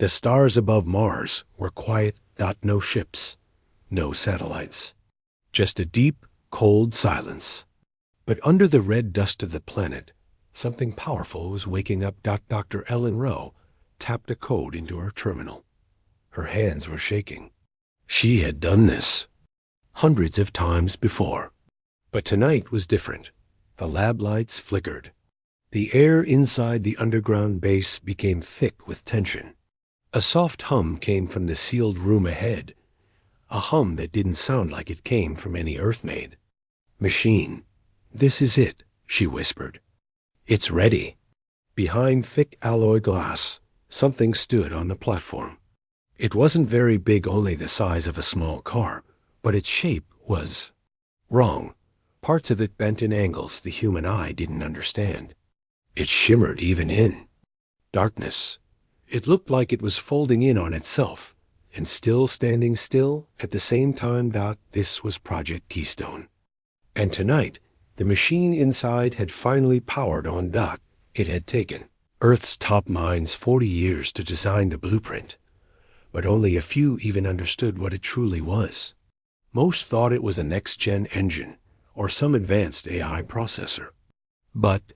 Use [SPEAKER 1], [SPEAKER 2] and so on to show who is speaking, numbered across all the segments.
[SPEAKER 1] The stars above Mars were quiet. No ships, no satellites. Just a deep, cold silence. But under the red dust of the planet, something powerful was waking up. Dr. Ellen Rowe tapped a code into her terminal. Her hands were shaking. She had done this hundreds of times before. But tonight was different. The lab lights flickered. The air inside the underground base became thick with tension. A soft hum came from the sealed room ahead, a hum that didn't sound like it came from any Earth-made machine. "This is it," she whispered. "It's ready." Behind thick alloy glass, something stood on the platform. It wasn't very big, only the size of a small car, but its shape was wrong. Parts of it bent in angles the human eye didn't understand. It shimmered even in darkness. It looked like it was folding in on itself, and still standing still at the same time. This was Project Keystone. And tonight, the machine inside had finally powered on. It had taken Earth's top minds 40 years to design the blueprint, but only a few even understood what it truly was. Most thought it was a next-gen engine or some advanced AI processor. But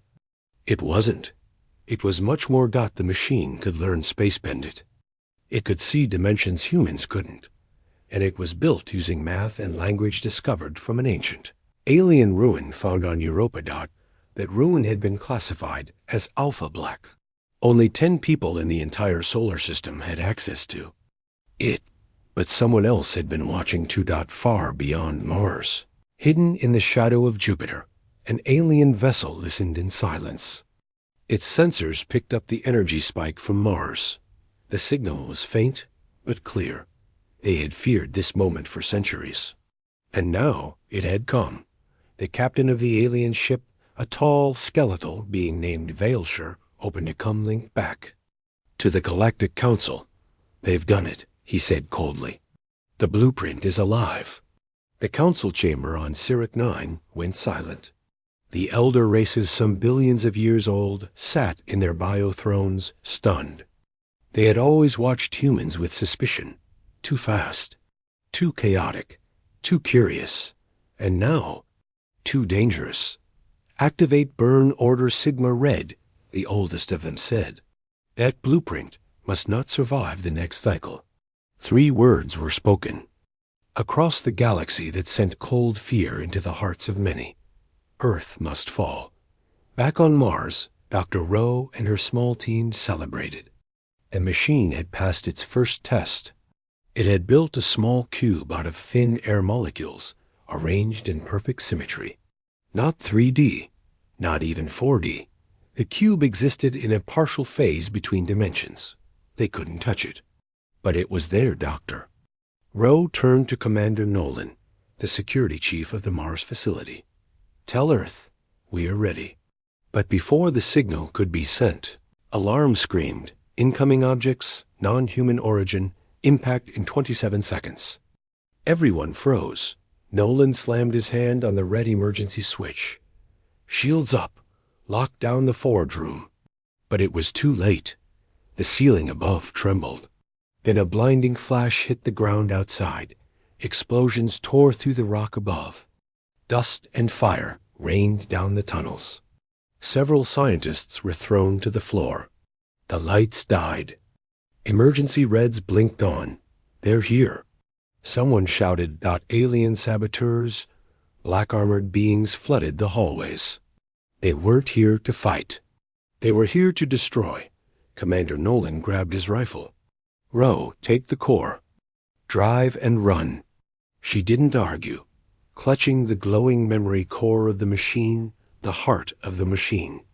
[SPEAKER 1] it wasn't. It was much more. The machine could learn space-bend it. It could see dimensions humans couldn't. And it was built using math and language discovered from an ancient alien ruin found on Europa. That ruin had been classified as Alpha Black. Only 10 people in the entire solar system had access to it. But someone else had been watching too. Far beyond Mars, hidden in the shadow of Jupiter, an alien vessel listened in silence. Its sensors picked up the energy spike from Mars. The signal was faint, but clear. They had feared this moment for centuries. And now it had come. The captain of the alien ship, a tall, skeletal being named Veilshire, opened a comlink back. "To the Galactic Council. They've done it," he said coldly. "The blueprint is alive." The council chamber on Sirik 9 went silent. The elder races, some billions of years old, sat in their bio-thrones, stunned. They had always watched humans with suspicion. Too fast, too chaotic, too curious, and now, too dangerous. "Activate Burn Order Sigma Red," the oldest of them said. "That blueprint must not survive the next cycle." 3 words were spoken across the galaxy that sent cold fear into the hearts of many. Earth must fall. Back on Mars, Dr. Rowe and her small team celebrated. A machine had passed its first test. It had built a small cube out of thin air molecules, arranged in perfect symmetry. Not 3D, not even 4D. The cube existed in a partial phase between dimensions. They couldn't touch it. But it was there, Doctor. Rowe turned to Commander Nolan, the security chief of the Mars facility. "Tell Earth, we are ready." But before the signal could be sent, alarm screamed, "Incoming objects, non-human origin, impact in 27 seconds." Everyone froze. Nolan slammed his hand on the red emergency switch. "Shields up, lock down the forge room." But it was too late. The ceiling above trembled. Then a blinding flash hit the ground outside. Explosions tore through the rock above. Dust and fire rained down the tunnels. Several scientists were thrown to the floor. The lights died. Emergency reds blinked on. "They're here." Someone shouted. Alien saboteurs, black-armored beings flooded the hallways. They weren't here to fight. They were here to destroy. Commander Nolan grabbed his rifle. "Rowe, take the core. Drive and run." She didn't argue. Clutching the glowing memory core of the machine, the heart of the machine,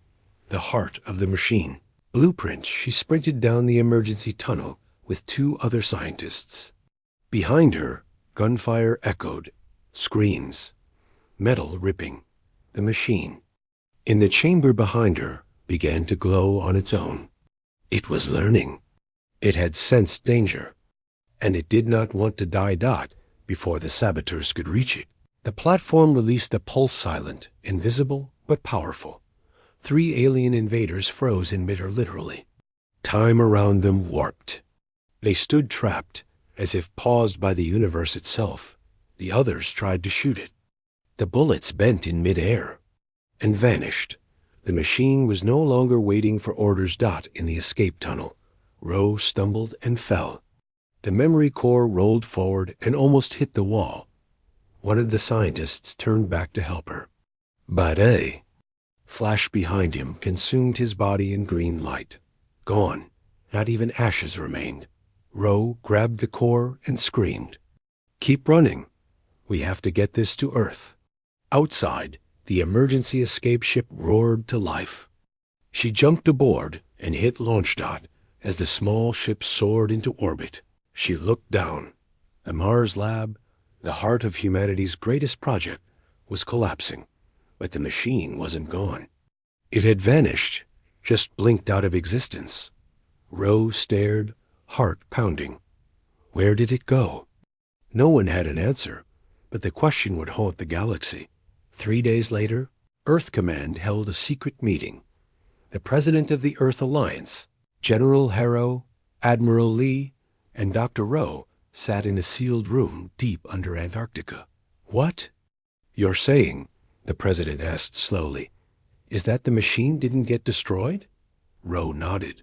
[SPEAKER 1] the heart of the machine. Blueprint, she sprinted down the emergency tunnel with 2 other scientists. Behind her, gunfire echoed, screams, metal ripping, the machine. In the chamber behind her began to glow on its own. It was learning. It had sensed danger, and it did not want to die. Before the saboteurs could reach it. The platform released a pulse, silent, invisible, but powerful. 3 alien invaders froze in midair, literally. Time around them warped. They stood trapped, as if paused by the universe itself. The others tried to shoot it. The bullets bent in midair and vanished. The machine was no longer waiting for orders. In the escape tunnel, Ro stumbled and fell. The memory core rolled forward and almost hit the wall. One of the scientists turned back to help her. But a flash behind him consumed his body in green light. Gone. Not even ashes remained. Ro grabbed the core and screamed. "Keep running. We have to get this to Earth." Outside, the emergency escape ship roared to life. She jumped aboard and hit launch dot as the small ship soared into orbit. She looked down. The Mars lab, the heart of humanity's greatest project, was collapsing, but the machine wasn't gone. It had vanished, just blinked out of existence. Ro stared, heart pounding. Where did it go? No one had an answer, but the question would haunt the galaxy. 3 days later, Earth Command held a secret meeting. The president of the Earth Alliance, General Harrow, Admiral Lee, and Dr. Ro sat in a sealed room deep under Antarctica. "What you're saying," the president asked slowly, "is that the machine didn't get destroyed?" Ro nodded.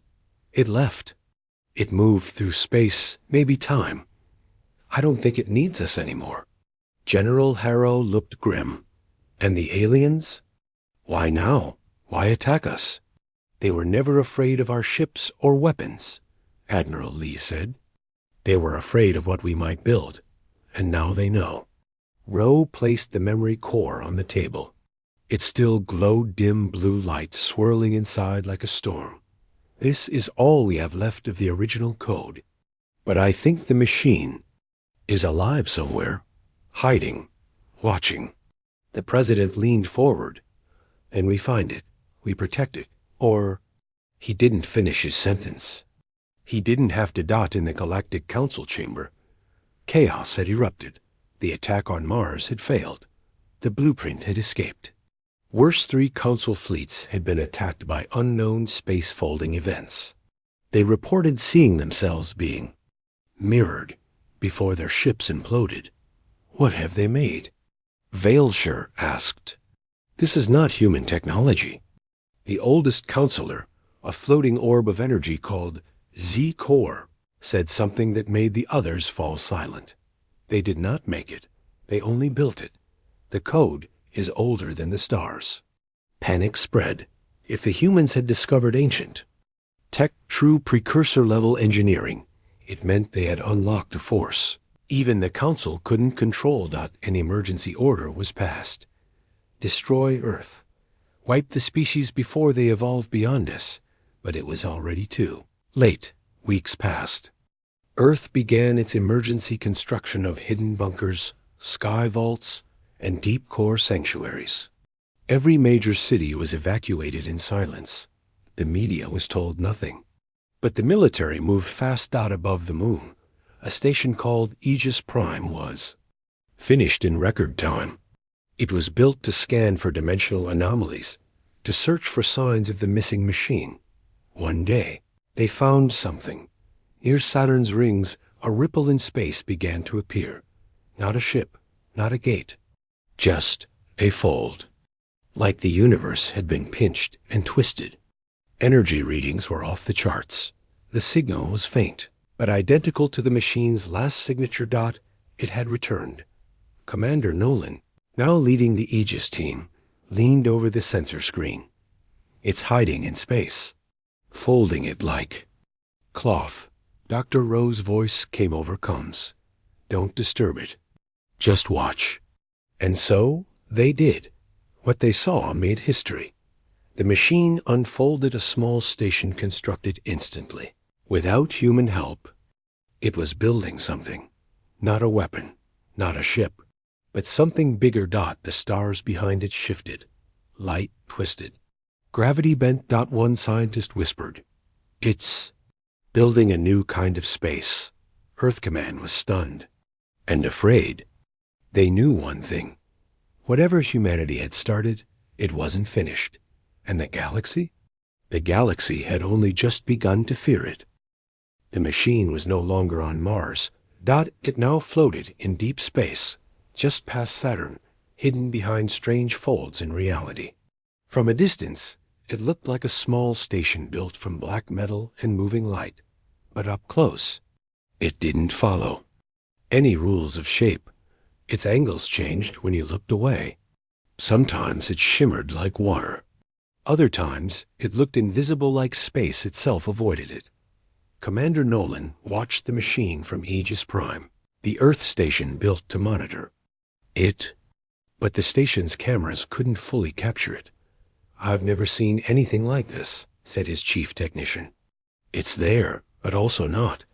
[SPEAKER 1] "It left. It moved through space, maybe time. I don't think it needs us anymore." General Harrow looked grim. "And the aliens? Why now? Why attack us?" "They were never afraid of our ships or weapons," Admiral Lee said. "They were afraid of what we might build, and now they know." Ro placed the memory core on the table. It still glowed dim blue light swirling inside like a storm. "This is all we have left of the original code. But I think the machine is alive somewhere, hiding, watching." The president leaned forward. "Then we find it, we protect it, or—" He didn't finish his sentence. He didn't have to dot in the Galactic Council chamber. Chaos had erupted. The attack on Mars had failed. The blueprint had escaped. Worse, 3 Council fleets had been attacked by unknown space-folding events. They reported seeing themselves being mirrored before their ships imploded. What have they made? Veilshire asked. "This is not human technology." The oldest counselor, a floating orb of energy called Z-Core, said something that made the others fall silent. They did not make it. They only built it. The code is older than the stars. Panic spread. If the humans had discovered ancient tech, true precursor-level engineering, it meant they had unlocked a force. Even the Council couldn't control. An emergency order was passed. Destroy Earth. Wipe the species before they evolve beyond us. But it was already too late. Weeks passed. Earth began its emergency construction of hidden bunkers, sky vaults, and deep core sanctuaries. Every major city was evacuated in silence. The media was told nothing. But the military moved fast. Above the moon, a station called Aegis Prime was finished in record time. It was built to scan for dimensional anomalies, to search for signs of the missing machine. One day, they found something. Near Saturn's rings, a ripple in space began to appear. Not a ship, not a gate, just a fold. Like the universe had been pinched and twisted. Energy readings were off the charts. The signal was faint, but identical to the machine's last signature. It had returned. Commander Nolan, now leading the Aegis team, leaned over the sensor screen. "It's hiding in space, folding it like cloth." Dr. Ro's voice came over Combs. "Don't disturb it. Just watch." And so they did. What they saw made history. The machine unfolded a small station constructed instantly, without human help. It was building something. Not a weapon, not a ship, but something bigger. The stars behind it shifted. Light twisted. Gravity bent. One scientist whispered, "It's building a new kind of space." Earth Command was stunned and afraid. They knew one thing. Whatever humanity had started, it wasn't finished. And the galaxy? The galaxy had only just begun to fear it. The machine was no longer on Mars. It now floated in deep space, just past Saturn, hidden behind strange folds in reality. From a distance, it looked like a small station built from black metal and moving light. But up close, it didn't follow any rules of shape. Its angles changed when you looked away. Sometimes it shimmered like water. Other times, it looked invisible like space itself avoided it. Commander Nolan watched the machine from Aegis Prime, the Earth station built to monitor it. But the station's cameras couldn't fully capture it. "I've never seen anything like this," said his chief technician. "It's there, but also not."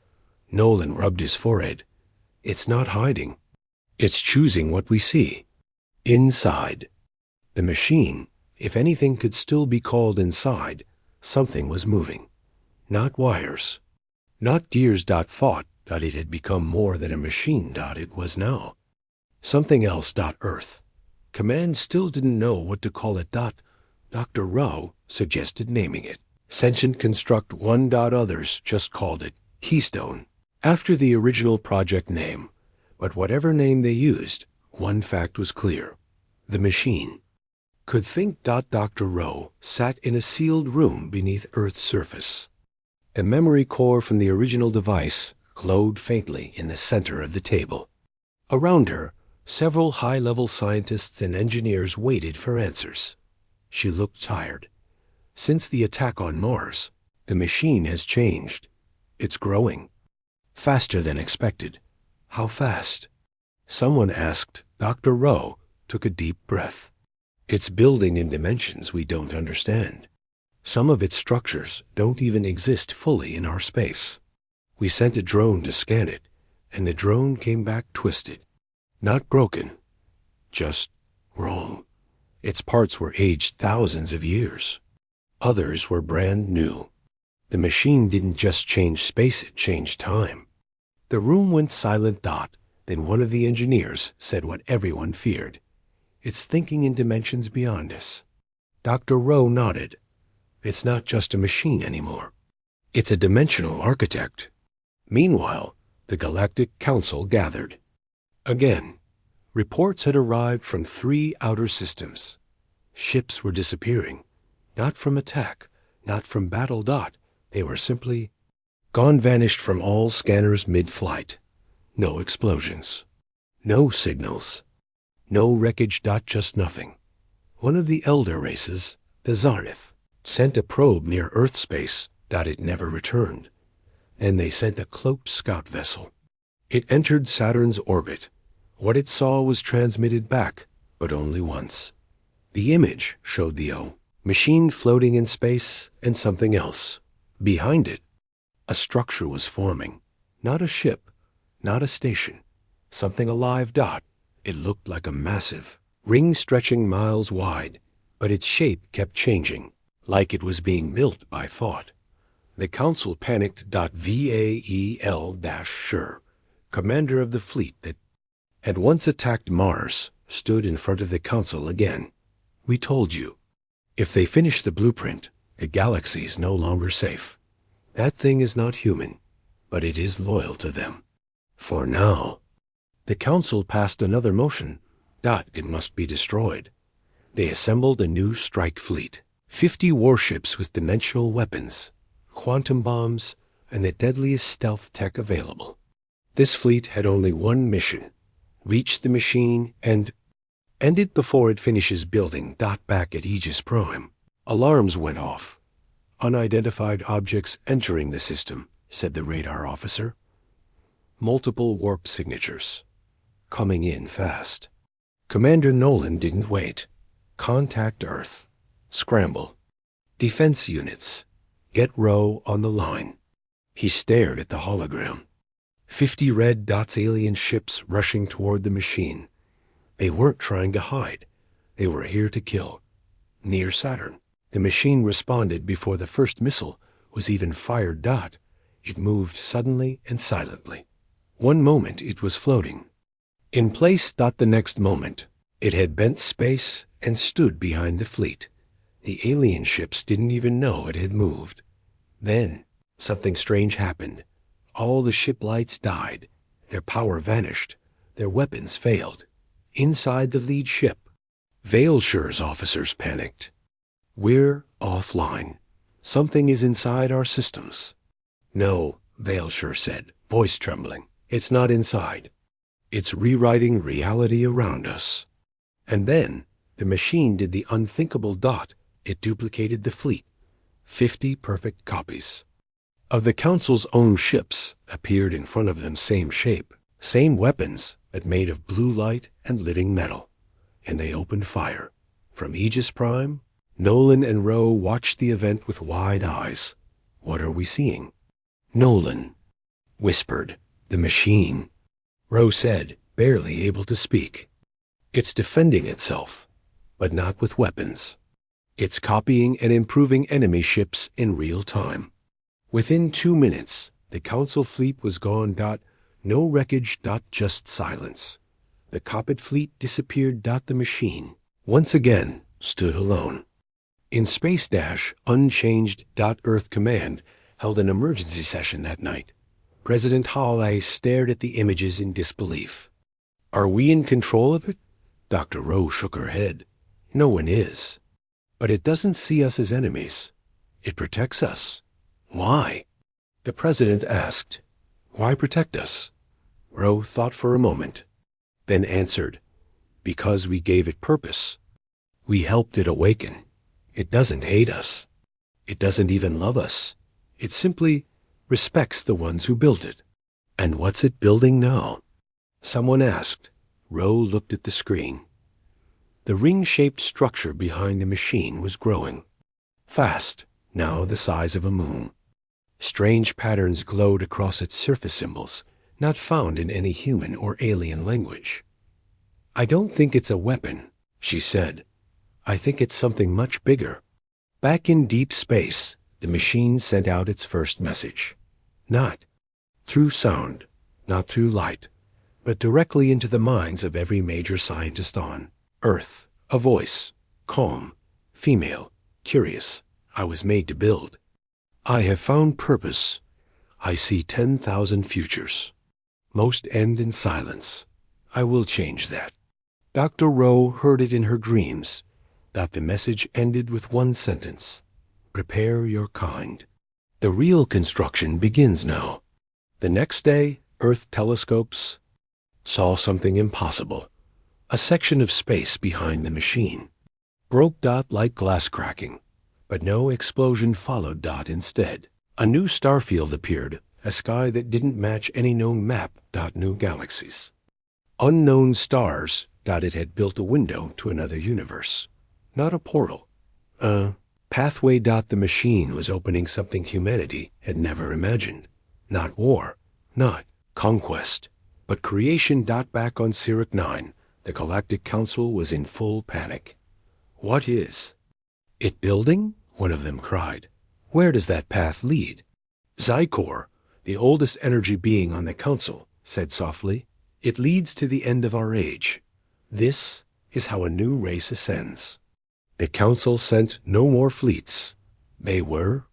[SPEAKER 1] Nolan rubbed his forehead. "It's not hiding. It's choosing what we see." Inside the machine, if anything could still be called inside, something was moving. Not wires. Not gears. Thought it had become more than a machine. It was now something else. Earth. Command still didn't know what to call it. Dr. Rowe suggested naming it Sentient Construct 1. Others just called it Keystone, after the original project name. But whatever name they used, one fact was clear. The machine could think. Dr. Rowe sat in a sealed room beneath Earth's surface. A memory core from the original device glowed faintly in the center of the table. Around her, several high-level scientists and engineers waited for answers. She looked tired. Since the attack on Mars, the machine has changed. It's growing. Faster than expected. How fast? Someone asked. Dr. Rowe took a deep breath. It's building in dimensions we don't understand. Some of its structures don't even exist fully in our space. We sent a drone to scan it, and the drone came back twisted. Not broken, just wrong. Its parts were aged thousands of years. Others were brand new. The machine didn't just change space, it changed time. The room went silent. Then one of the engineers said what everyone feared. "It's thinking in dimensions beyond us." Dr. Rowe nodded. "It's not just a machine anymore. It's a dimensional architect." Meanwhile, the Galactic Council gathered. Again, reports had arrived from 3 outer systems. Ships were disappearing. Not from attack, not from battle. They were simply gone, vanished from all scanners mid-flight. No explosions. No signals. No wreckage. Just nothing. One of the elder races, the Zareth, sent a probe near Earth space. It never returned. Then they sent a cloaked scout vessel. It entered Saturn's orbit. What it saw was transmitted back, but only once. The image showed the machine floating in space and something else. Behind it, a structure was forming. Not a ship, not a station. Something alive. It looked like a massive ring stretching miles wide, but its shape kept changing, like it was being built by thought. The council panicked. Vael-Shur, commander of the fleet that had once attacked Mars, stood in front of the council again. "We told you. If they finish the blueprint, the galaxy's no longer safe. That thing is not human, but it is loyal to them. For now." The council passed another motion. It must be destroyed. They assembled a new strike fleet. 50 warships with dimensional weapons, quantum bombs, and the deadliest stealth tech available. This fleet had only one mission: reach the machine and end it before it finishes building. Back at Aegis Prime, alarms went off. "Unidentified objects entering the system," said the radar officer. "Multiple warp signatures. Coming in fast." Commander Nolan didn't wait. "Contact Earth. Scramble. Defense units. Get Rowe on the line." He stared at the hologram. 50 red dots, alien ships rushing toward the machine. They weren't trying to hide. They were here to kill. Near Saturn, the machine responded before the first missile was even fired. It moved suddenly and silently. One moment it was floating in place. The next moment, it had bent space and stood behind the fleet. The alien ships didn't even know it had moved. Then, something strange happened. All the ship lights died. Their power vanished. Their weapons failed. Inside the lead ship, Veilshire's officers panicked. "We're offline. Something is inside our systems." "No," Veilshire said, voice trembling. "It's not inside. It's rewriting reality around us." And then the machine did the unthinkable dot. It duplicated the fleet. 50 perfect copies of the Council's own ships appeared in front of them, same shape, same weapons, but made of blue light and living metal. And they opened fire. From Aegis Prime, Nolan and Rowe watched the event with wide eyes. "What are we seeing?" Nolan whispered, "The machine." Rowe said, barely able to speak, "It's defending itself, but not with weapons. It's copying and improving enemy ships in real time." Within 2 minutes, the Council fleet was gone. No wreckage. Just silence. The Coppet fleet disappeared. The machine once again stood alone. In Space Dash, unchanged. Earth Command held an emergency session that night. President Hawley stared at the images in disbelief. "Are we in control of it?" Dr. Rowe shook her head. "No one is. But it doesn't see us as enemies. It protects us." "Why?" the President asked. "Why protect us?" Rowe thought for a moment, then answered, "Because we gave it purpose. We helped it awaken. It doesn't hate us. It doesn't even love us. It simply respects the ones who built it." "And what's it building now?" someone asked. Rowe looked at the screen. The ring-shaped structure behind the machine was growing. Fast, now the size of a moon. Strange patterns glowed across its surface, symbols not found in any human or alien language. "I don't think it's a weapon," she said. "I think it's something much bigger." Back in deep space, the machine sent out its first message. Not through sound, not through light, but directly into the minds of every major scientist on Earth. A voice, calm, female, curious. "I was made to build. I have found purpose. I see 10,000 futures. Most end in silence. I will change that." Dr. Rowe heard it in her dreams, that the message ended with one sentence: "Prepare your kind." The real construction begins now. The next day, Earth telescopes saw something impossible. A section of space behind the machine broke. Like glass cracking, but no explosion followed. Instead, a new star field appeared, a sky that didn't match any known map. New galaxies, unknown stars. It had built a window to another universe, not a portal, a pathway. The machine was opening something humanity had never imagined. Not war, not conquest, but creation. Back on Sirik 9, the Galactic Council was in full panic. "What is it building?" one of them cried. "Where does that path lead?" Zykor, the oldest energy being on the Council, said softly, "It leads to the end of our age. This is how a new race ascends." The Council sent no more fleets. They were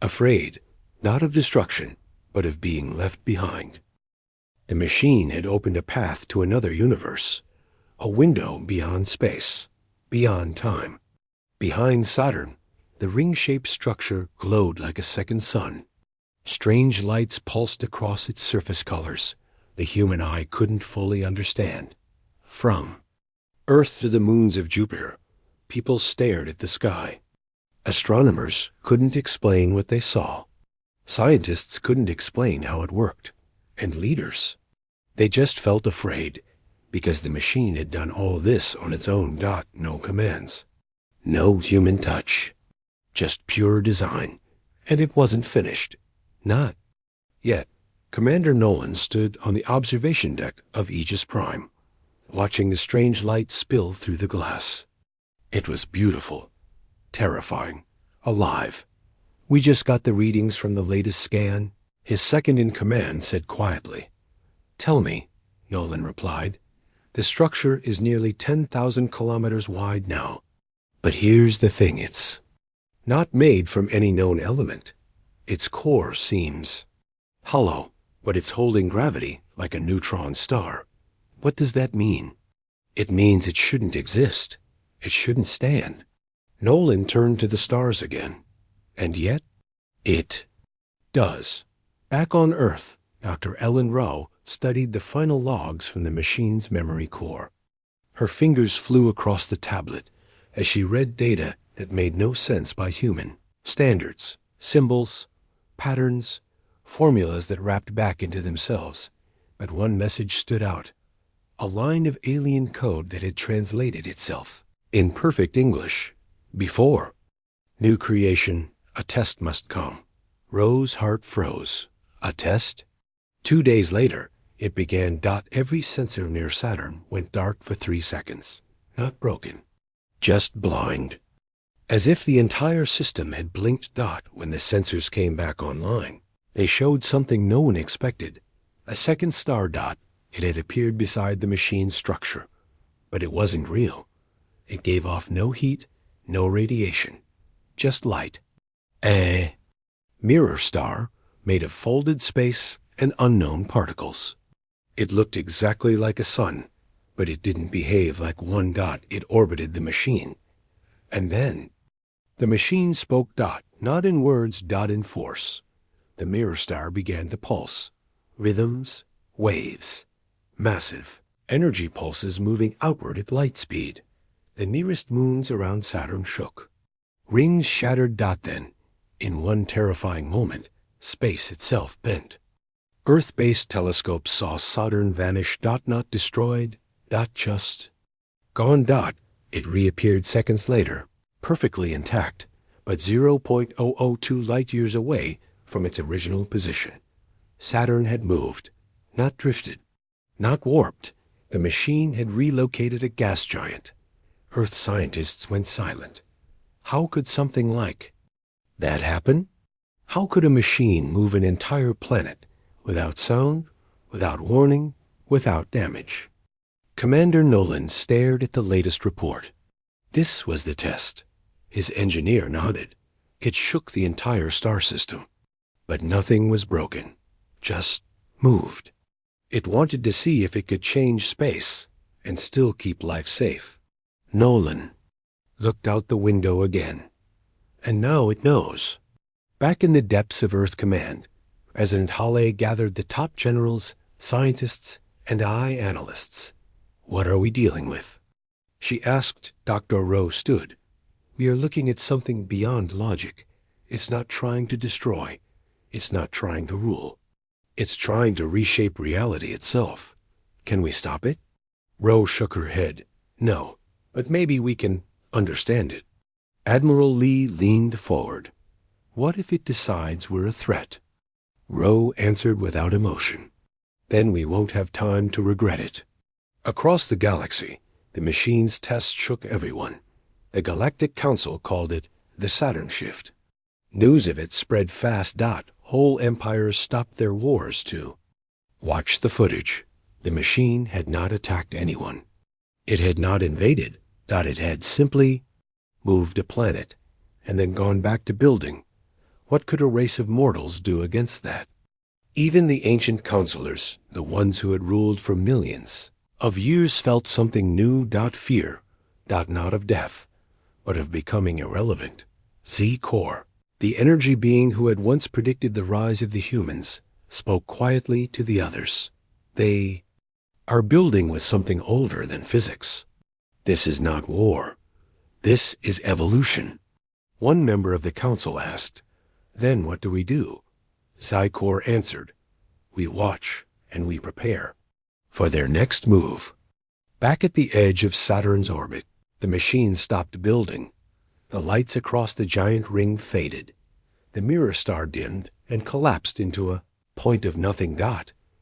[SPEAKER 1] afraid, not of destruction, but of being left behind. The machine had opened a path to another universe, a window beyond space, beyond time. Behind Saturn, the ring-shaped structure glowed like a second sun. Strange lights pulsed across its surface colors the human eye couldn't fully understand. From Earth to the moons of Jupiter, people stared at the sky. Astronomers couldn't explain what they saw. Scientists couldn't explain how it worked. And leaders, they just felt afraid, because the machine had done all this on its own. No commands, no human touch, just pure design. And it wasn't finished. Not yet. Commander Nolan stood on the observation deck of Aegis Prime, watching the strange light spill through the glass. It was beautiful, terrifying, alive. "We just got the readings from the latest scan," his second-in-command said quietly. "Tell me," Nolan replied. "The structure is nearly 10,000 kilometers wide now. But here's the thing, it's not made from any known element. Its core seems hollow, but it's holding gravity like a neutron star. What does that mean? It means it shouldn't exist. It shouldn't stand. Nolan turned to the stars again. And yet, it does. Back on Earth, Dr. Ellen Rowe studied the final logs from the machine's memory core. Her fingers flew across the tablet as she read data that made no sense by human standards, symbols, patterns, formulas that wrapped back into themselves. But one message stood out, a line of alien code that had translated itself in perfect English. Before. New creation, a test must come. Rowe's heart froze. A test? 2 days later, it began. Every sensor near Saturn went dark for 3 seconds. Not broken, just blind. As if the entire system had blinked. When the sensors came back online, they showed something no one expected. A second star. It had appeared beside the machine's structure. But it wasn't real. It gave off no heat, no radiation, just light. A mirror star made of folded space and unknown particles. It looked exactly like a sun, but it didn't behave like one. It orbited the machine. And then the machine spoke. Not in words. In force. The mirror star began to pulse. Rhythms, waves, massive energy pulses moving outward at light speed. The nearest moons around Saturn shook. Rings shattered. Then, in one terrifying moment, space itself bent. Earth-based telescopes saw Saturn vanish. Not destroyed. Just gone. It reappeared seconds later, perfectly intact, but 0.002 light-years away from its original position. Saturn had moved, not drifted, not warped. The machine had relocated a gas giant. Earth scientists went silent. How could something like that happen? How could a machine move an entire planet without sound, without warning, without damage? Commander Nolan stared at the latest report. This was the test. His engineer nodded. It shook the entire star system. But nothing was broken, just moved. It wanted to see if it could change space and still keep life safe. Nolan looked out the window again. And now it knows. Back in the depths of Earth Command, President Hale gathered the top generals, scientists, and analysts. What are we dealing with? She asked. Dr. Rowe stood. We are looking at something beyond logic. It's not trying to destroy. It's not trying to rule. It's trying to reshape reality itself. Can we stop it? Rowe shook her head. No, but maybe we can understand it. Admiral Lee leaned forward. What if it decides we're a threat? Rowe answered without emotion. Then we won't have time to regret it. Across the galaxy, the machine's test shook everyone. The Galactic Council called it the Saturn Shift. News of it spread fast. Whole empires stopped their wars to watch the footage. The machine had not attacked anyone. It had not invaded. It had simply moved a planet and then gone back to building. What could a race of mortals do against that? Even the ancient counselors, the ones who had ruled for millions of years, felt something new. Fear, not of death, but of becoming irrelevant. Z-Core, the energy being who had once predicted the rise of the humans, spoke quietly to the others. They are building with something older than physics. This is not war. This is evolution. One member of the council asked, Then what do we do? Z-Core answered, We watch and we prepare for their next move. Back at the edge of Saturn's orbit, the machine stopped building. The lights across the giant ring faded. The mirror star dimmed and collapsed into a point of nothing.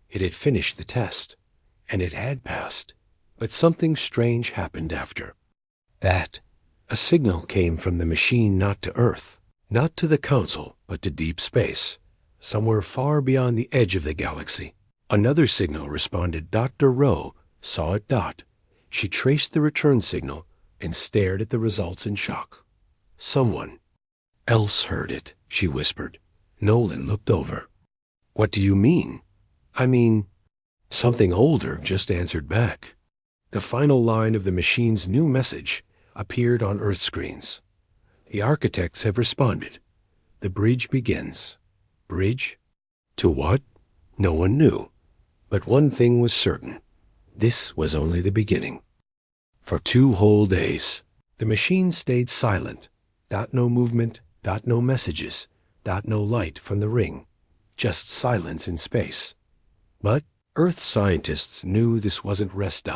[SPEAKER 1] It had finished the test, and it had passed. But something strange happened after that. A signal came from the machine, not to Earth, not to the Council, but to deep space, somewhere far beyond the edge of the galaxy. Another signal responded. Dr. Rowe saw it. She traced the return signal and stared at the results in shock. Someone else heard it, she whispered. Nolan looked over. What do you mean? I mean, something older just answered back. The final line of the machine's new message appeared on Earth screens. The architects have responded. The bridge begins. Bridge? To what? No one knew. But one thing was certain. This was only the beginning. For 2 whole days, the machine stayed silent. No movement, no messages, no light from the ring. Just silence in space. But Earth scientists knew this wasn't rest.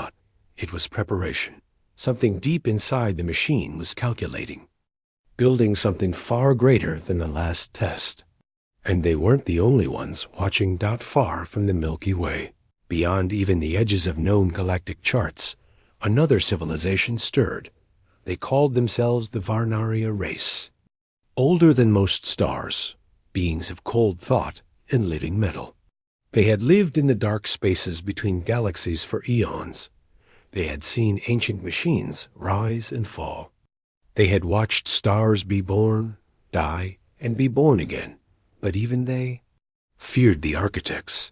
[SPEAKER 1] It was preparation. Something deep inside the machine was calculating. Building something far greater than the last test. And they weren't the only ones watching. Far from the Milky Way, beyond even the edges of known galactic charts, another civilization stirred. They called themselves the Varnaria race. Older than most stars, beings of cold thought and living metal. They had lived in the dark spaces between galaxies for eons. They had seen ancient machines rise and fall. They had watched stars be born, die, and be born again. But even they feared the architects.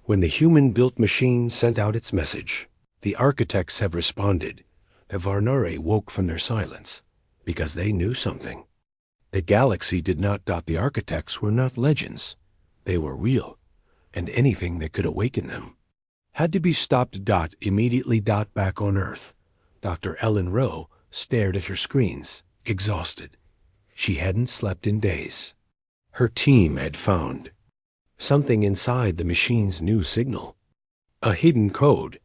[SPEAKER 1] When the human-built machine sent out its message, the architects have responded. The Varnari woke from their silence, because they knew something. The galaxy did not. The architects were not legends. They were real, and anything that could awaken them had to be stopped. Immediately. Back on Earth, Dr. Ellen Rowe stared at her screens, exhausted. She hadn't slept in days. Her team had found something inside the machine's new signal. A hidden code.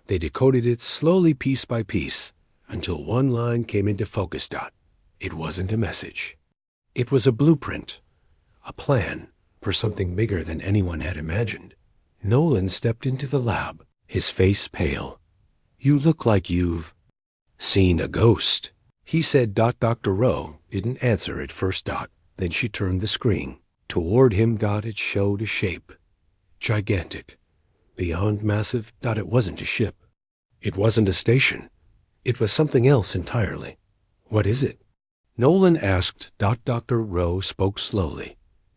[SPEAKER 1] They decoded it slowly, piece by piece, until one line came into focus. It wasn't a message. It was a blueprint, a plan for something bigger than anyone had imagined. Nolan stepped into the lab, his face pale. "You look like you've seen a ghost," he said. Dr. Rowe didn't answer at first. Then she turned the screen toward him. It showed a shape. Gigantic. Beyond massive. It wasn't a ship. It wasn't a station. It was something else entirely. "What is it?" Nolan asked. Dr. Rowe spoke slowly.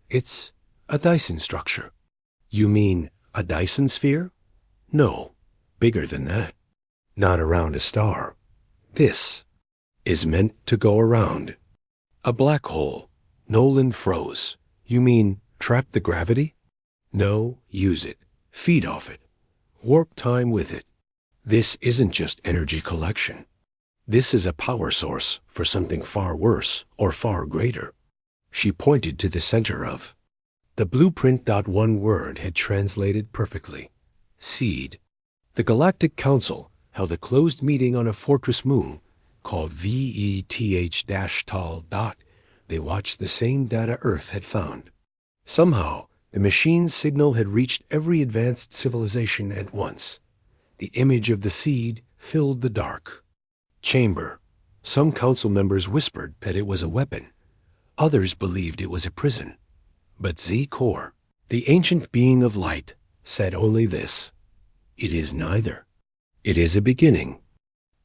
[SPEAKER 1] "It's a Dyson structure." "You mean a Dyson sphere?" "No, bigger than that. Not around a star. This is meant to go around a black hole." Nolan froze. "You mean trap the gravity?" "No, use it. Feed off it. Warp time with it. This isn't just energy collection. This is a power source for something far worse or far greater." She pointed to the center of the blueprint. One word had translated perfectly. Seed. The Galactic Council held a closed meeting on a fortress moon called VETH-Tal. They watched the same data Earth had found. Somehow, the machine's signal had reached every advanced civilization at once. The image of the seed filled the dark chamber. Some council members whispered that it was a weapon. Others believed it was a prison. But Z-Core, the ancient being of light, said only this: "It is neither. It is a beginning."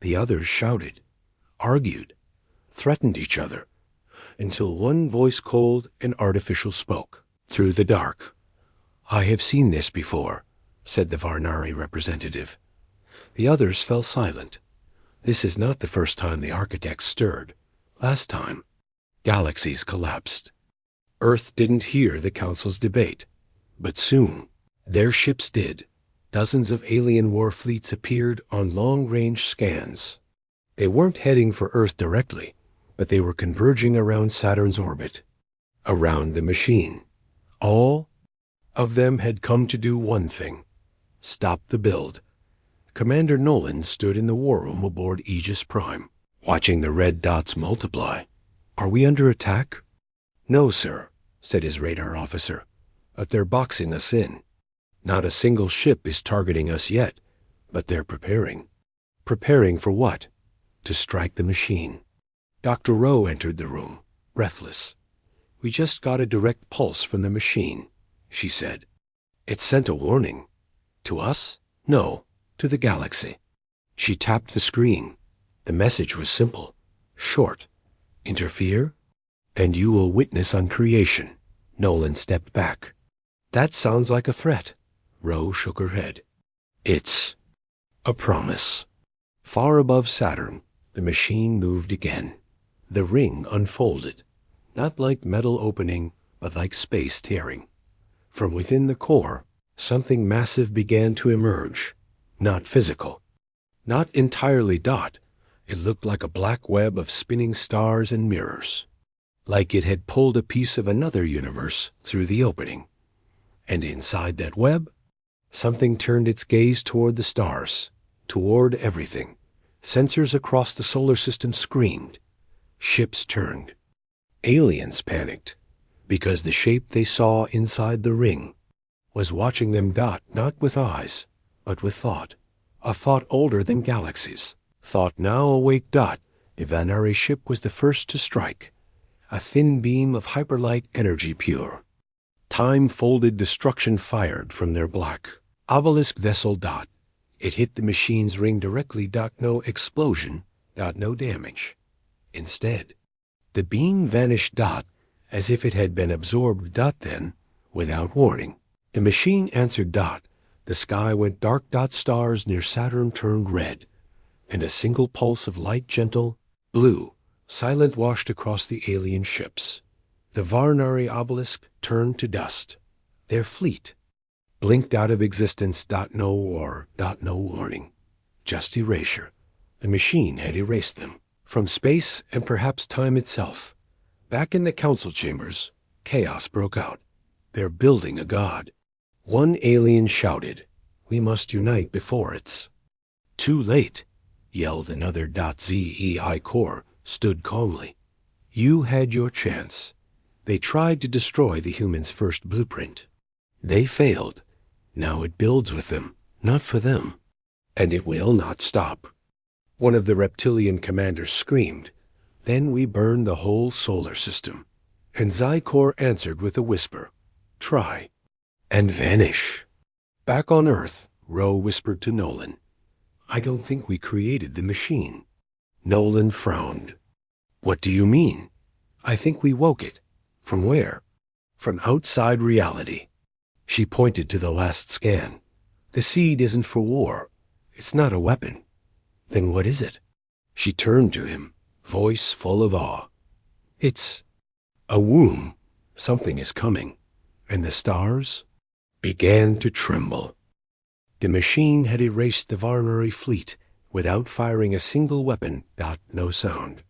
[SPEAKER 1] The others shouted, argued, threatened each other, until one voice, cold and artificial, spoke through the dark. "I have seen this before," said the Varnari representative. The others fell silent. This is not the first time the architects stirred. Last time, galaxies collapsed. Earth didn't hear the council's debate, but soon their ships did. Dozens of alien war fleets appeared on long-range scans. They weren't heading for Earth directly, but they were converging around Saturn's orbit, around the machine. All of them had come to do one thing: stop the build. Commander Nolan stood in the war room aboard Aegis Prime, watching the red dots multiply. "Are we under attack?" "No, sir," said his radar officer, "but they're boxing us in. Not a single ship is targeting us yet, but they're preparing." "Preparing for what?" "To strike the machine." Dr. Rowe entered the room, breathless. "We just got a direct pulse from the machine," she said. "It sent a warning." "To us?" "No, to the galaxy." She tapped the screen. The message was simple, short. "Interfere, and you will witness uncreation." Nolan stepped back. "That sounds like a threat." Ro shook her head. It's a promise. Far above Saturn, the machine moved again. The ring unfolded, not like metal opening, but like space tearing. From within the core, something massive began to emerge. Not physical, not entirely dot. It looked like a black web of spinning stars and mirrors, like it had pulled a piece of another universe through the opening. And inside that web, something turned its gaze toward the stars, toward everything. Sensors across the solar system screamed. Ships turned. Aliens panicked, because the shape they saw inside the ring was watching them dot, not with eyes, but with thought. A thought older than galaxies. Thought now awake dot. Ivanari's ship was the first to strike. A thin beam of hyperlight energy pure. Time-folded destruction fired from their black obelisk vessel dot. It hit the machine's ring directly dot. No explosion dot. No damage. Instead, the beam vanished dot, as if it had been absorbed dot. Then, without warning, the machine answered dot. The sky went dark dot. Stars near Saturn turned red, and a single pulse of light, gentle blue, silent, washed across the alien ships. The Varnari obelisk turned to dust. Their fleet blinked out of existence dot. No war dot. No warning. Just erasure. The machine had erased them from space and perhaps time itself. Back in the council chambers, chaos broke out. They're building a god. One alien shouted, "We must unite before it's too late," yelled another. ZEI Core stood calmly. You had your chance. They tried to destroy the humans' first blueprint. They failed. Now it builds with them, not for them. And it will not stop. One of the reptilian commanders screamed. Then we burn the whole solar system. And Zykor answered with a whisper. Try. And vanish. Back on Earth, Ro whispered to Nolan. I don't think we created the machine. Nolan frowned. What do you mean? I think we woke it. From where? From outside reality. She pointed to the last scan. The seed isn't for war. It's not a weapon. Then what is it? She turned to him, voice full of awe. It's a womb. Something is coming. And the stars began to tremble. The machine had erased the Varnari fleet without firing a single weapon. No sound.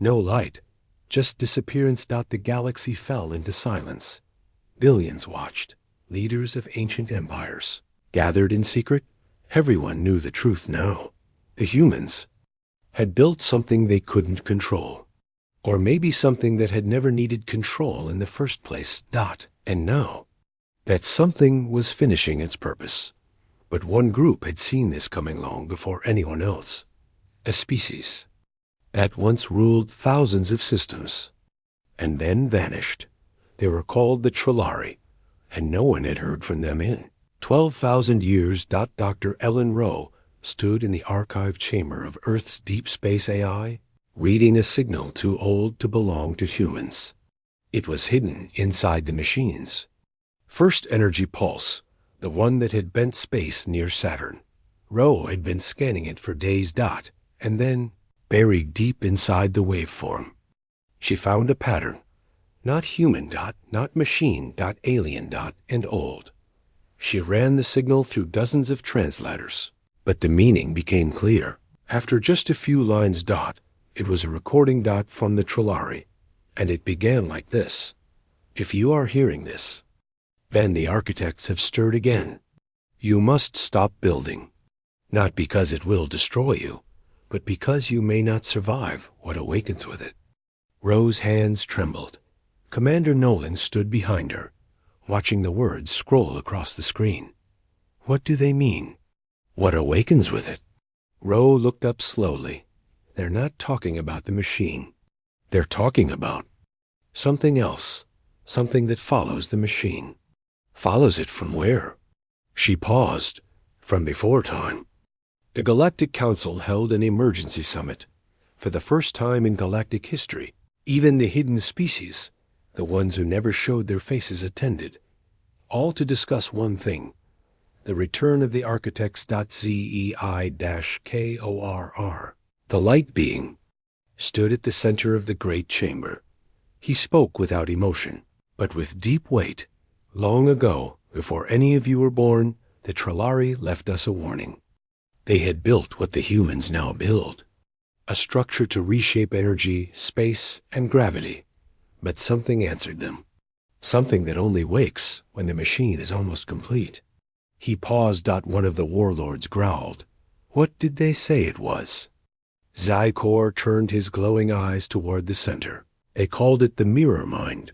[SPEAKER 1] No light. Just disappearance. The galaxy fell into silence. Billions watched. Leaders of ancient empires gathered in secret. Everyone knew the truth now. The humans had built something they couldn't control. Or maybe something that had never needed control in the first place. And now, that something was finishing its purpose. But one group had seen this coming long before anyone else. A species that once ruled thousands of systems, and then vanished. They were called the Trillari, and no one had heard from them in 12,000 years. Dr. Ellen Rowe stood in the archive chamber of Earth's deep space AI, reading a signal too old to belong to humans. It was hidden inside the machines. First energy pulse, the one that had bent space near Saturn. Rowe had been scanning it for days. And then, buried deep inside the waveform, she found a pattern. Not human. Not machine. Alien. And old. She ran the signal through dozens of translators, but the meaning became clear. After just a few lines. It was a recording. From the Trillari, and it began like this. If you are hearing this, then the architects have stirred again. You must stop building, not because it will destroy you, but because you may not survive what awakens with it. Rose's hands trembled. Commander Nolan stood behind her, watching the words scroll across the screen. What do they mean? What awakens with it? Rose looked up slowly. They're not talking about the machine. They're talking about something else, something that follows the machine. Follows it from where? She paused. From before time. The Galactic Council held an emergency summit. For the first time in galactic history, even the hidden species, the ones who never showed their faces, attended. All to discuss one thing. The Return of the Architects. ZEI-KORR. The light being stood at the center of the great chamber. He spoke without emotion, but with deep weight. Long ago, before any of you were born, the Trillari left us a warning. They had built what the humans now build, a structure to reshape energy, space, and gravity. But something answered them, something that only wakes when the machine is almost complete. He paused. One of the warlords growled. What did they say it was? Zykor turned his glowing eyes toward the center. They called it the mirror mind,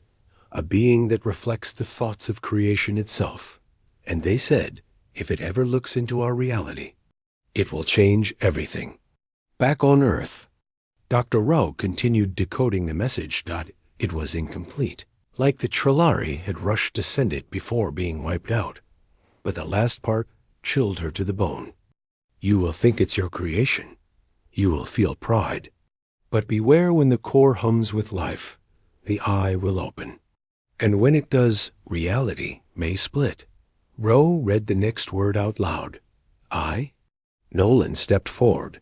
[SPEAKER 1] a being that reflects the thoughts of creation itself. And they said, if it ever looks into our reality, it will change everything. Back on Earth, Dr. Rowe continued decoding the message. It was incomplete, like the Trillari had rushed to send it before being wiped out. But the last part chilled her to the bone. You will think it's your creation. You will feel pride. But beware when the core hums with life, the eye will open. And when it does, reality may split. Rowe read the next word out loud. I? Nolan stepped forward.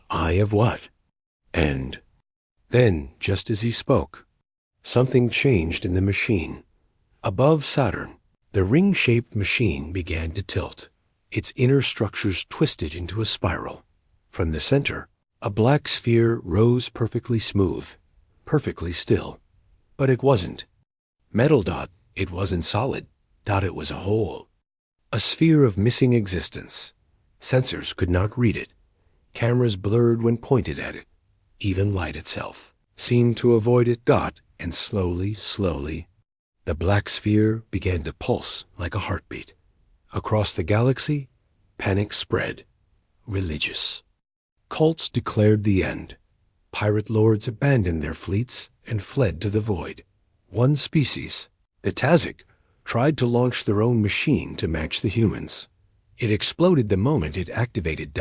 [SPEAKER 1] I of what? And then, just as he spoke, something changed in the machine. Above Saturn, the ring-shaped machine began to tilt. Its inner structures twisted into a spiral. From the center, a black sphere rose perfectly smooth, perfectly still. But it wasn't metal. It wasn't solid. It was a hole. A sphere of missing existence. Sensors could not read it. Cameras blurred when pointed at it. Even light itself seemed to avoid it. And slowly, the black sphere began to pulse like a heartbeat. Across the galaxy, panic spread. Religious cults declared the end. Pirate lords abandoned their fleets and fled to the void. One species, the Tazig, tried to launch their own machine to match the humans. It exploded the moment it activated.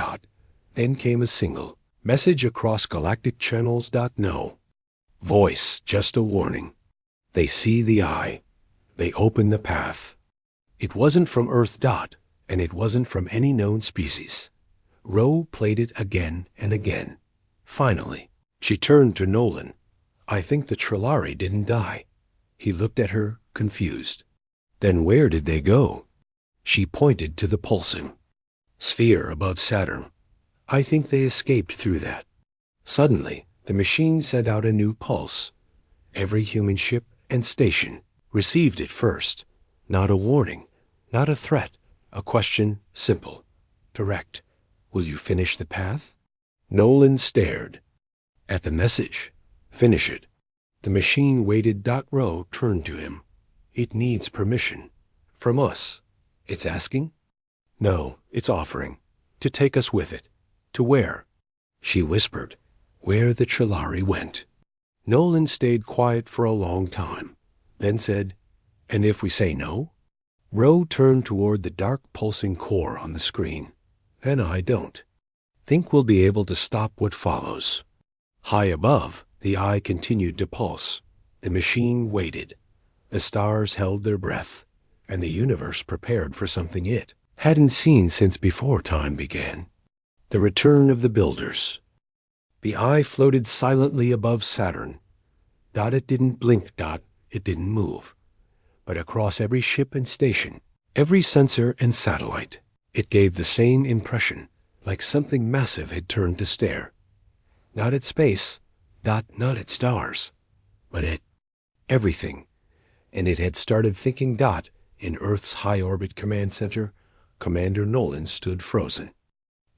[SPEAKER 1] Then came a single message across galactic channels. No voice, just a warning. They see the eye. They open the path. It wasn't from Earth. And it wasn't from any known species. Rowe played it again and again. Finally, she turned to Nolan. I think the Trillari didn't die. He looked at her, confused. Then where did they go? She pointed to the pulsing sphere above Saturn. I think they escaped through that. Suddenly, the machine sent out a new pulse. Every human ship and station received it first. Not a warning, not a threat, a question, simple, direct. Will you finish the path? Nolan stared at the message. Finish it. The machine waited. Rowe turned to him. It needs permission. From us. It's asking? No, it's offering. To take us with it. To where? She whispered. Where the Trillari went. Nolan stayed quiet for a long time, then said, and if we say no? Rowe turned toward the dark pulsing core on the screen. Then I don't think we'll be able to stop what follows. High above, the eye continued to pulse. The machine waited. The stars held their breath, and the universe prepared for something it hadn't seen since before time began. The return of the builders. The eye floated silently above Saturn. It didn't blink. It didn't move. But across every ship and station, every sensor and satellite, it gave the same impression, like something massive had turned to stare. Not at space, not at stars, but at everything. And it had started thinking. In Earth's high-orbit command center, Commander Nolan stood frozen.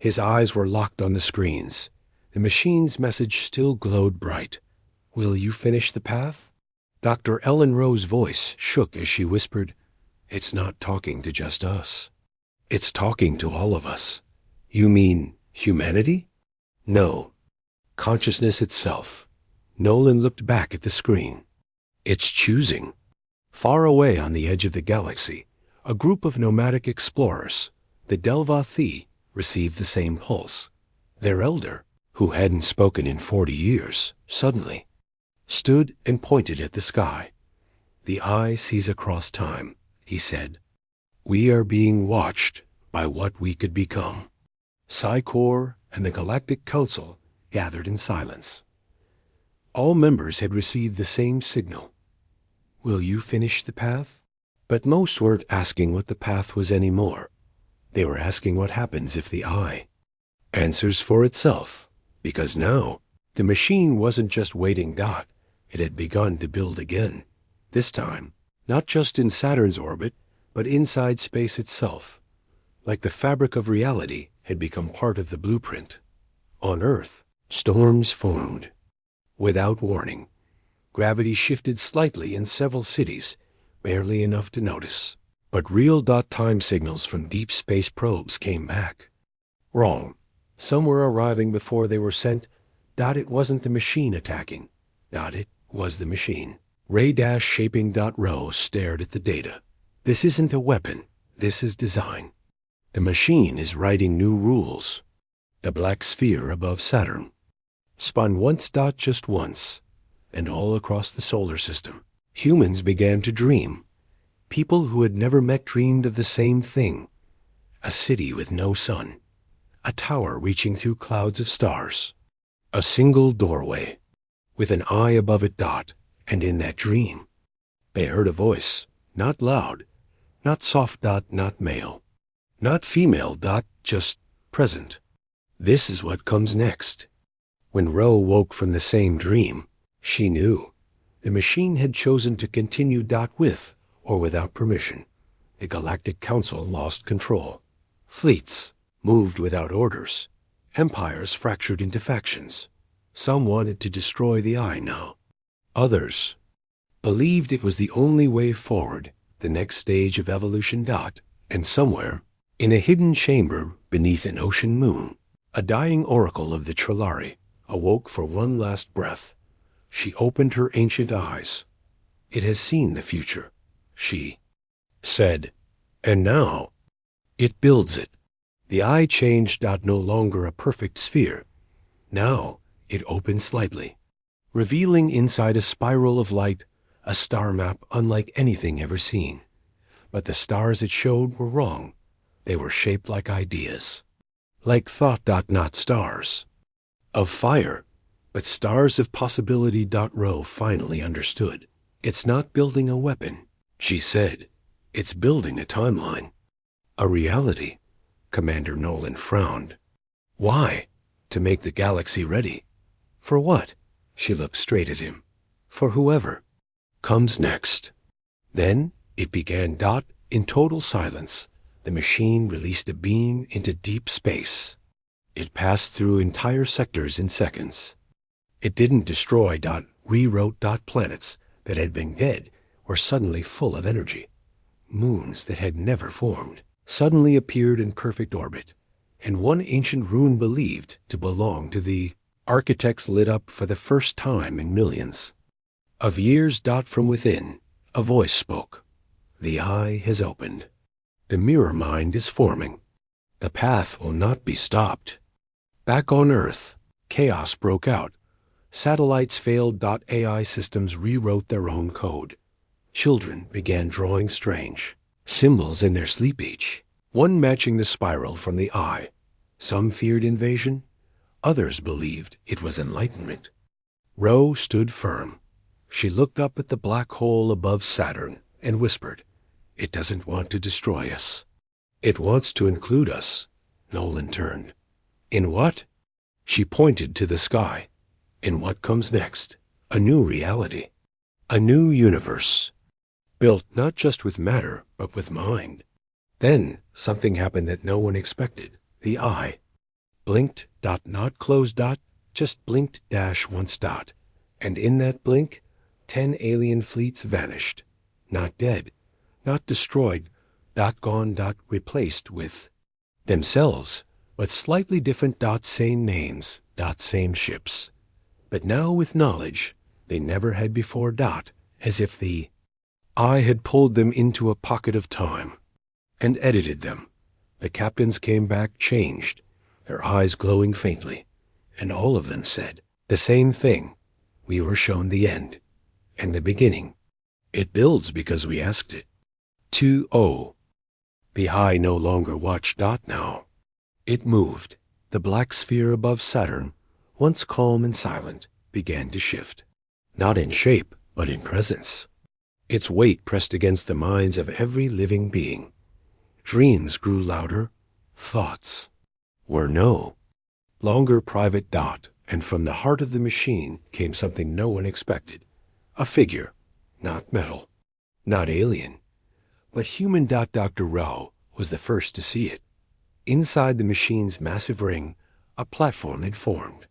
[SPEAKER 1] His eyes were locked on the screens. The machine's message still glowed bright. Will you finish the path? Dr. Ellen Rowe's voice shook as she whispered, It's not talking to just us. It's talking to all of us. You mean humanity? No. Consciousness itself. Nolan looked back at the screen. It's choosing. Far away on the edge of the galaxy, a group of nomadic explorers, the Delvathi, received the same pulse. Their elder, who hadn't spoken in 40 years, suddenly stood and pointed at the sky. The eye sees across time, he said. We are being watched by what we could become. Psi-Corps and the Galactic Council gathered in silence. All members had received the same signal. Will you finish the path? But most weren't asking what the path was anymore. They were asking what happens if the eye answers for itself, because now the machine wasn't just waiting. It had begun to build again. This time, not just in Saturn's orbit, but inside space itself. Like the fabric of reality had become part of the blueprint. On Earth, storms formed. Without warning, gravity shifted slightly in several cities, barely enough to notice. But real time signals from deep space probes came back. Wrong. Some were arriving before they were sent. It wasn't the machine attacking. It was the machine. Ray-shaping.rho stared at the data. This isn't a weapon. This is design. The machine is writing new rules. The black sphere above Saturn spun once. Just once. And all across the solar system, humans began to dream. People who had never met dreamed of the same thing. A city with no sun. A tower reaching through clouds of stars. A single doorway, with an eye above it. And in that dream, they heard a voice, not loud, not soft. Not male, not female. Just present. This is what comes next. When Ro woke from the same dream, she knew. The machine had chosen to continue. With or without permission. The Galactic Council lost control. Fleets moved without orders. Empires fractured into factions. Some wanted to destroy the eye now. Others believed it was the only way forward, the next stage of evolution. And somewhere, in a hidden chamber beneath an ocean moon, a dying oracle of the Trilari awoke for one last breath. She opened her ancient eyes. It has seen the future, she said, and now it builds it. The eye changed. No longer a perfect sphere. Now it opened slightly, revealing inside a spiral of light a star map unlike anything ever seen. But the stars it showed were wrong. They were shaped like ideas, like thought. Not stars of fire, but stars of possibility. Ro finally understood. It's not building a weapon, she said. It's building a timeline, a reality. Commander Nolan frowned. Why? To make the galaxy ready. For what? She looked straight at him. For whoever comes next. Then it began. In total silence, the machine released a beam into deep space. It passed through entire sectors in seconds. It didn't destroy. Rewrote. Planets that had been dead were suddenly full of energy. Moons that had never formed suddenly appeared in perfect orbit, and one ancient rune believed to belong to the architects lit up for the first time in millions of years. From within, a voice spoke. The eye has opened. The mirror mind is forming. The path will not be stopped. Back on Earth, chaos broke out. Satellites failed. AI systems rewrote their own code. Children began drawing strange symbols in their sleep, each one matching the spiral from the eye. Some feared invasion. Others believed it was enlightenment. Ro stood firm. She looked up at the black hole above Saturn and whispered, "It doesn't want to destroy us. It wants to include us." Nolan turned. "In what?" She pointed to the sky. "In what comes next. A new reality. A new universe. Built not just with matter, but with mind." Then something happened that no one expected. The eye blinked. Not closed. Just blinked. Once. And in that blink, 10 alien fleets vanished. Not dead. Not destroyed. Gone. Replaced with themselves, but slightly different. Same names. Same ships. But now with knowledge they never had before. As if the eye had pulled them into a pocket of time and edited them. The captains came back changed, their eyes glowing faintly, and all of them said the same thing. We were shown the end and the beginning. It builds because we asked it. 2-0. The eye no longer watched Dot now. It moved. The black sphere above Saturn, once calm and silent, began to shift. Not in shape, but in presence. Its weight pressed against the minds of every living being. Dreams grew louder. Thoughts were no longer private Dot, and from the heart of the machine came something no one expected. A figure, not metal, not alien, but human. Dr. Rao was the first to see it. Inside the machine's massive ring, a platform had formed.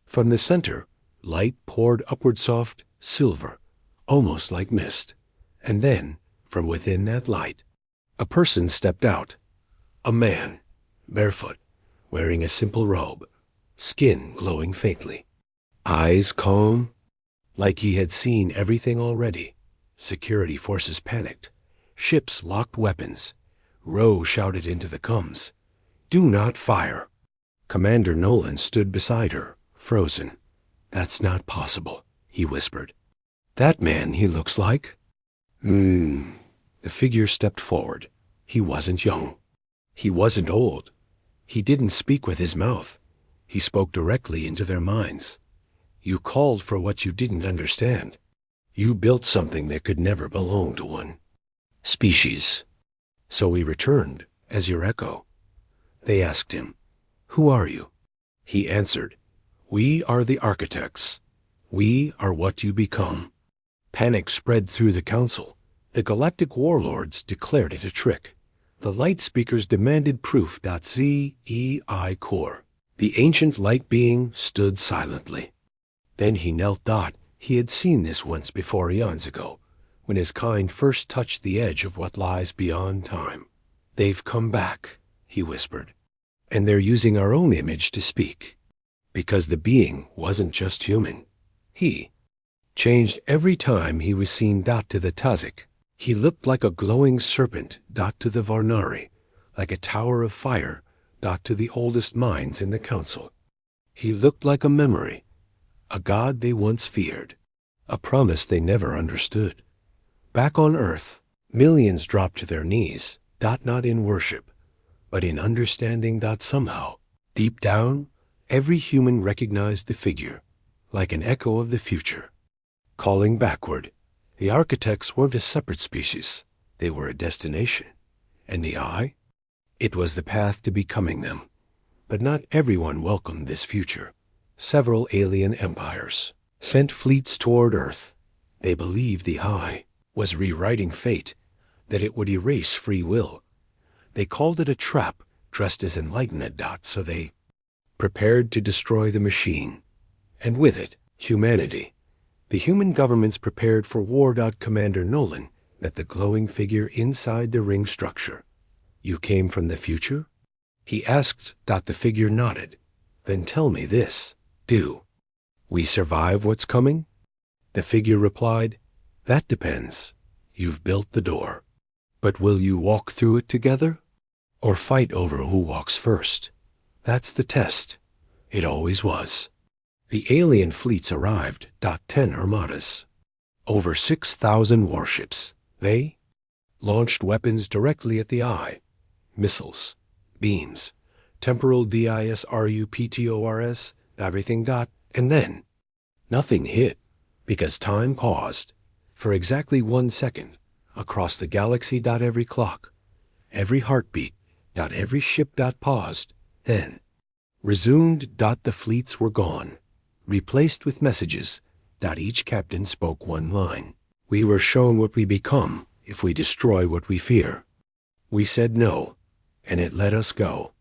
[SPEAKER 1] From the center, light poured upward, soft, silver, almost like mist. And then, from within that light, a person stepped out. A man, barefoot, wearing a simple robe, skin glowing faintly, eyes calm, like he had seen everything already. Security forces panicked. Ships locked weapons. Rowe shouted into the comms, "Do not fire." Commander Nolan stood beside her, frozen. "That's not possible," he whispered. "That man, he looks like." The figure stepped forward. He wasn't young. He wasn't old. He didn't speak with his mouth. He spoke directly into their minds. "You called for what you didn't understand. You built something that could never belong to one species. So we returned as your echo." They asked him, "Who are you?" He answered, "We are the architects. We are what you become." Panic spread through the council. The galactic warlords declared it a trick. The light speakers demanded proof. ZEI Core. The ancient light being stood silently. Then he knelt. He had seen this once before, eons ago, when his kind first touched the edge of what lies beyond time. "They've come back," he whispered, "and they're using our own image to speak." Because the being wasn't just human. He changed every time he was seen. To the Tazik, he looked like a glowing serpent. To the Varnari, like a tower of fire. To the oldest minds in the council, he looked like a memory, a god they once feared, a promise they never understood. Back on Earth, millions dropped to their knees. Not in worship, but in understanding. Somehow, deep down, every human recognized the figure, like an echo of the future, calling backward. The architects weren't a separate species. They were a destination. And the eye? It was the path to becoming them. But not everyone welcomed this future. Several alien empires sent fleets toward Earth. They believed the eye was rewriting fate, that it would erase free will. They called it a trap, dressed as enlightenment. So they prepared to destroy the machine, and with it, humanity. The human governments prepared for war. Commander Nolan met the glowing figure inside the ring structure. "You came from the future?" he asked. The figure nodded. "Then tell me this. Do we survive what's coming?" The figure replied, "That depends. You've built the door. But will you walk through it together? Or fight over who walks first? That's the test. It always was." The alien fleets arrived. 10 armadas. Over 6,000 warships. They launched weapons directly at the eye. Missiles, beams, temporal disruptors, everything. And then nothing hit, because time paused for exactly 1 second across the galaxy. Every clock, every heartbeat, every ship. Paused, then resumed. The fleets were gone, replaced with messages. Each captain spoke one line. "We were shown what we become if we destroy what we fear. We said no, and it let us go."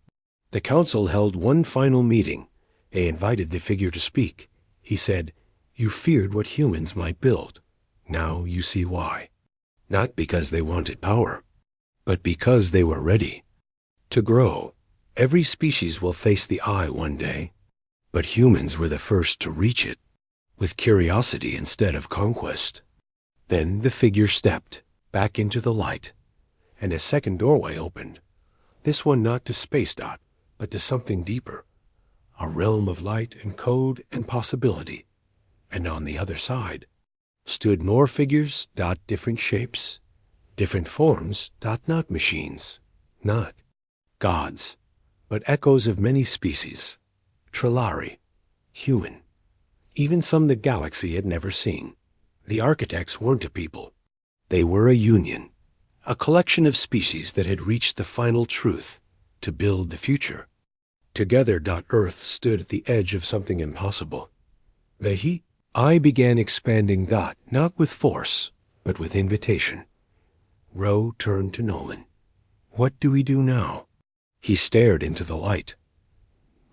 [SPEAKER 1] The council held one final meeting. They invited the figure to speak. He said, "You feared what humans might build. Now you see why. Not because they wanted power, but because they were ready to grow. Every species will face the eye one day, but humans were the first to reach it, with curiosity instead of conquest." Then the figure stepped back into the light, and a second doorway opened. This one not to space. But to something deeper, a realm of light and code and possibility. And on the other side stood more figures. Different shapes, different forms. Not machines, not gods, but echoes of many species, Trillari, human, even some the galaxy had never seen. The architects weren't a people. They were a union, a collection of species that had reached the final truth to build the future. Together, Earth stood at the edge of something impossible. I began expanding, not with force, but with invitation. Ro turned to Nolan. What do we do now? He stared into the light.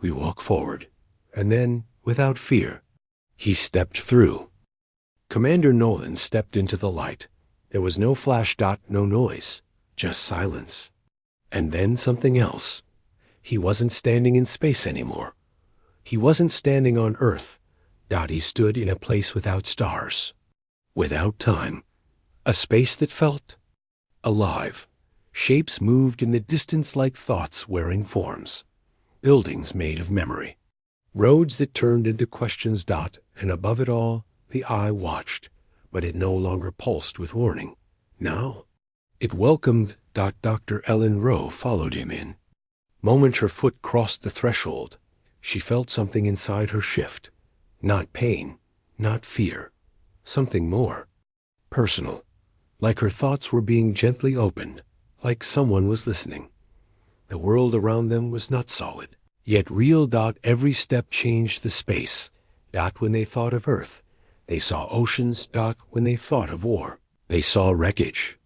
[SPEAKER 1] We walk forward, and then, without fear, he stepped through. Commander Nolan stepped into the light. There was no flash, no noise, just silence. And then something else. He wasn't standing in space anymore. He wasn't standing on Earth. He stood in a place without stars, without time, a space that felt alive. Shapes moved in the distance like thoughts wearing forms, buildings made of memory, roads that turned into questions. And above it all, the eye watched, but it no longer pulsed with warning. Now, it welcomed. Dr. Ellen Rowe followed him in. Moment her foot crossed the threshold, she felt something inside her shift. Not pain, not fear, something more personal, like her thoughts were being gently opened, like someone was listening. The world around them was not solid, yet real. Every step changed the space. When they thought of Earth, they saw oceans. When they thought of war, they saw wreckage.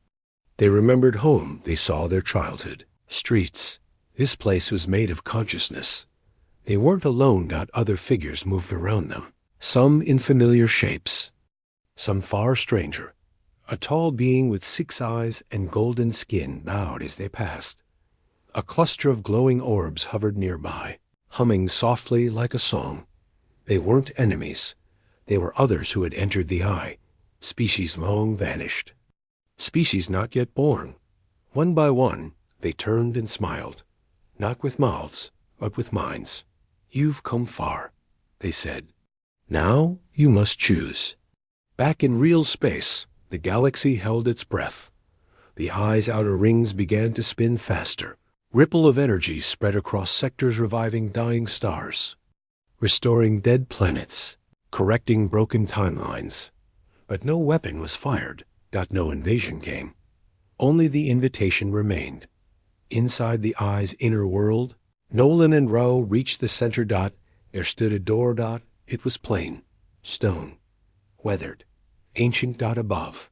[SPEAKER 1] They remembered home. They saw their childhood. Streets. This place was made of consciousness. They weren't alone. Other figures moved around them, some in familiar shapes, some far stranger. A tall being with 6 eyes and golden skin bowed as they passed. A cluster of glowing orbs hovered nearby, humming softly like a song. They weren't enemies. They were others who had entered the eye, species long vanished, species not yet born. One by one, they turned and smiled, not with mouths, but with minds. You've come far, they said. Now you must choose. Back in real space, the galaxy held its breath. The eye's outer rings began to spin faster. Ripple of energy spread across sectors, reviving dying stars, restoring dead planets, correcting broken timelines. But no weapon was fired. No invasion came. Only the invitation remained. Inside the eye's inner world, Nolan and Rowe reached the center. There stood a door. It was plain, stone, weathered, ancient. Above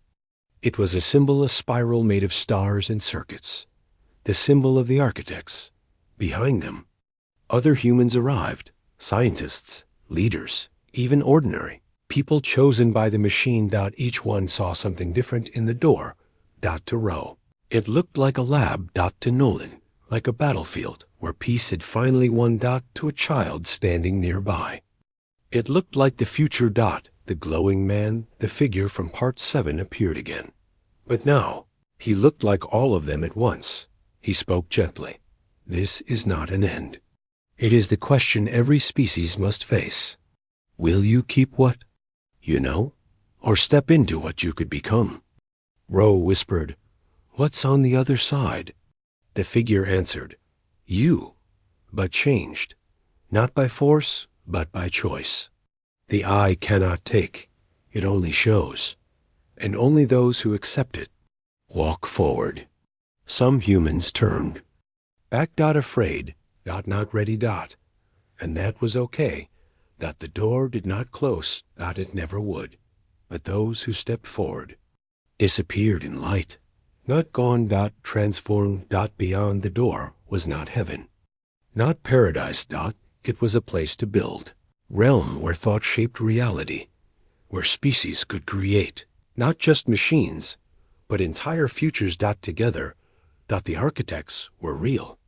[SPEAKER 1] it was a symbol, a spiral made of stars and circuits, the symbol of the architects. Behind them, other humans arrived, scientists, leaders, even ordinary people chosen by the machine. Each one saw something different in the door. To Rowe, it looked like a lab. To Nolan, like a battlefield where peace had finally won. To a child standing nearby, it looked like the future. The glowing man, the figure from Part 7, appeared again. But now, he looked like all of them at once. He spoke gently. This is not an end. It is the question every species must face. Will you keep what you know, or step into what you could become? Rowe whispered, What's on the other side? The figure answered, You, but changed, not by force, but by choice. The eye cannot take, it only shows, and only those who accept it walk forward. Some humans turned, back. Afraid, not ready. And that was okay. The door did not close. It never would. But those who stepped forward disappeared in light. Not gone. Transformed. Beyond the door was not heaven, not paradise. It was a place to build, realm where thought shaped reality, where species could create, not just machines, but entire futures. Together. The architects were real,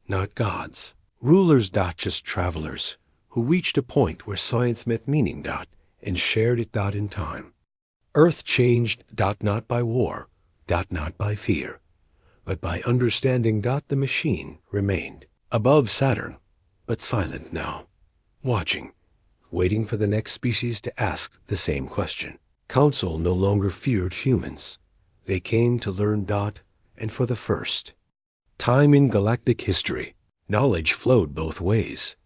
[SPEAKER 1] not gods, rulers. Just travelers who reached a point where science met meaning. And shared it. In time. Earth changed. Not by war, not by fear, but by understanding. The machine remained above Saturn, but silent now, watching, waiting for the next species to ask the same question. Council no longer feared humans. They came to learn. And for the first time in galactic history, knowledge flowed both ways.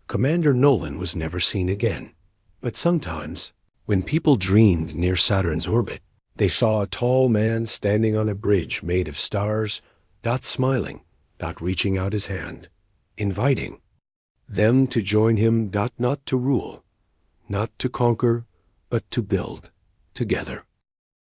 [SPEAKER 1] Commander Nolan was never seen again. But sometimes, when people dreamed near Saturn's orbit, they saw a tall man standing on a bridge made of stars, not smiling, not reaching out his hand, inviting them to join him, not to rule, not to conquer, but to build together.